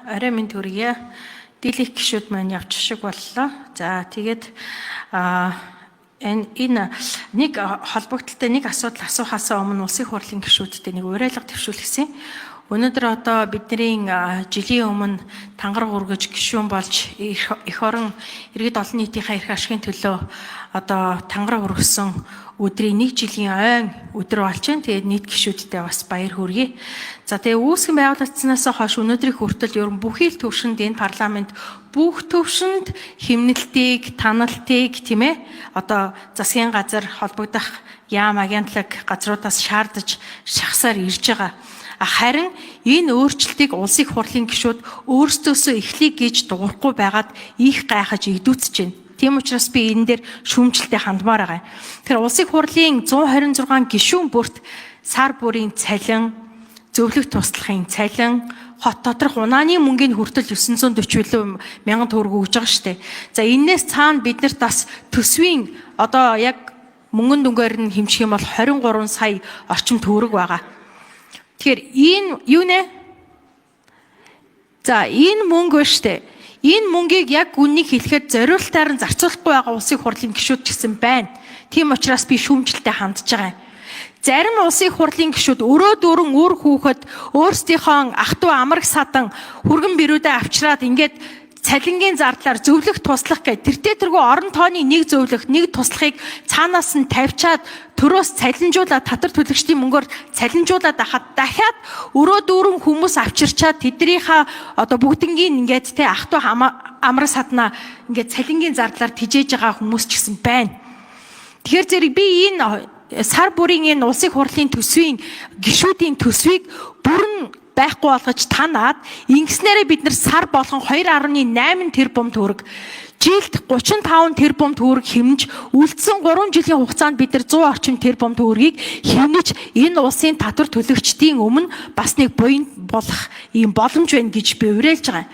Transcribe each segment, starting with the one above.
Арай минь төргийе. Дийлэх гишүүд маань явж шиг боллоо. За тэгээд энэ нэг холбогдлолтой нэг асуудал асуухаасаа өмнө улсын хурлын гишүүдтэй нэг уриалга төвшүүлсэн. Өнөөдөр одоо бидний жилийн өмнө тангараг үргэж гишүүн болж эх орон иргэд олон нийтийнхээ эрх ашигын төлөө одоо тангараг үргэсэн өдрийн 1 жилийн ойн өдөр болж байна. Тэгээд нийт гишүүдтэй бас баяр хүргэе. За тэгээд үүсгэн байгуулагдсанаас хойш өнөөдрийн хүртэл ер нь бүхий л төвшөнд энэ парламент бүх төвшөнд химнэлтийг, таналтыг тийм ээ одоо засгийн газар холбогдох яам агентлаг газруудаас шаардаж шахсаар ирж байгаа. Харин энэ өөрчлөлтийг улсын хурлын гишүүд өөрсдөөсөө эхлэх гэж дуурахгүй байгаад их гайхаж игдүүцэж байна. Тийм учраас би энэ дээр шүүмжлэлтэй хандмаар байгаа. Тэгэхээр улсын хурлын 126 гишүүн бүрт сар бүрийн цалин, зөвлөх туслахын цалин, хот доторх унааны мөнгөний хүртэл 940 мянган төгрөг өгж байгаа шүү дээ. За энээс цаана биднэрт бас төсвийн одоо яг мөнгөн дүнгээр нь хэмжих юм бол 23 сая орчим төгрөг байгаа. Тэгэхээр энэ юу нэ? За энэ мөнгө шүү дээ. Энэ мөнгийг яг үнийг хэлэхэд зориултаар нь зарцуулахгүй байгаа улсын хурлын гишүүд ч гэсэн байна. Тийм учраас би шүүмжлэлтэй хандж байгаа юм. Зарим улсын хурлын гишүүд өрөөдөрөн үр хүүхэд өөрсдийнхөө ах トゥ амраг садан хүргэн бирүүдээ авчираад ингээд цалингийн зардлаар зөвлөх туслах гэдэг тэртээ тэргүй орон тооны нэг зөвлөх нэг туслахыг цаанаас нь тавьчаад төрөөс цалинжуулаад татвар төлөгчдийн мөнгөөр цалинжуулаад ахад дахиад өрөөдөрөн хүмүүс авчирчаад тэднийхээ одоо бүгднгийн ингээд те ах トゥ амраг саднаа ингээд цалингийн зардлаар тижээж байгаа хүмүүс ч гэсэн байна. Тэгэхээр зэрэг би энэ сар бүрийн энэ улсын хурлын төсвийн гишүүдийн төсвийг бүрэн байхгүй болгож танаад ингэснээрээ бид нар сар болгон 2.8 тэрбум төгрөг жилд 35 тэрбум төгрөг хэмж үлдсэн 3 жилийн хугацаанд бид нар 100 орчим тэрбум төгрөгийг хэмнэж энэ улсын татвар төлөгчдийн өмнө бас нэг буян болох ийм боломж байна гэж би уриалж байгаа.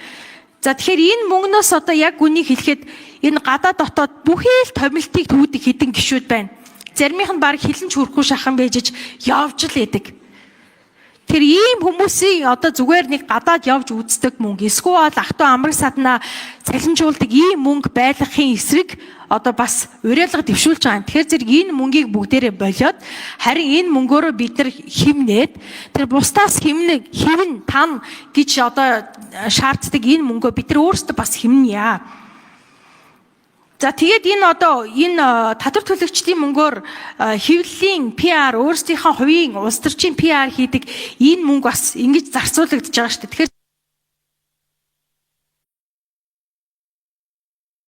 За тэгэхээр энэ мөнгнөөс одоо яг үнийг хэлэхэд энэ гадаад дотоод бүхий л томилтыг төвөдөг хэдэн гишүүд байна. Заримийнх нь баг хилэн ч хүрхгүй шахан байж явж л идэг. Тэр ийм хүмүүсийн одоо зүгээр нэг гадаад явж үздэг мөнгө эсвэл ах トゥ амраг саднаа цалинжуулдаг ийм мөнгө байлгахын эсрэг одоо бас уриалга дэвшүүлж байгаа юм. Тэгэхээр зэрэг энэ мөнгийг бүгдээрээ болиод харин энэ мөнгөөрөө бид нар химнээд тэр бусдаас хивэн тан гэж одоо шаарддаг энэ мөнгөө бид нар өөрсдөө бас химнэе. За тэгээд энэ татвар төлөгчдийн мөнгөөр хэвлэлийн PR өөрсдийнхөө хувийн улс төрчийн PR хийдэг энэ мөнгө бас ингэж зарцуулагдаж байгаа шүү дээ. Тэгэхээр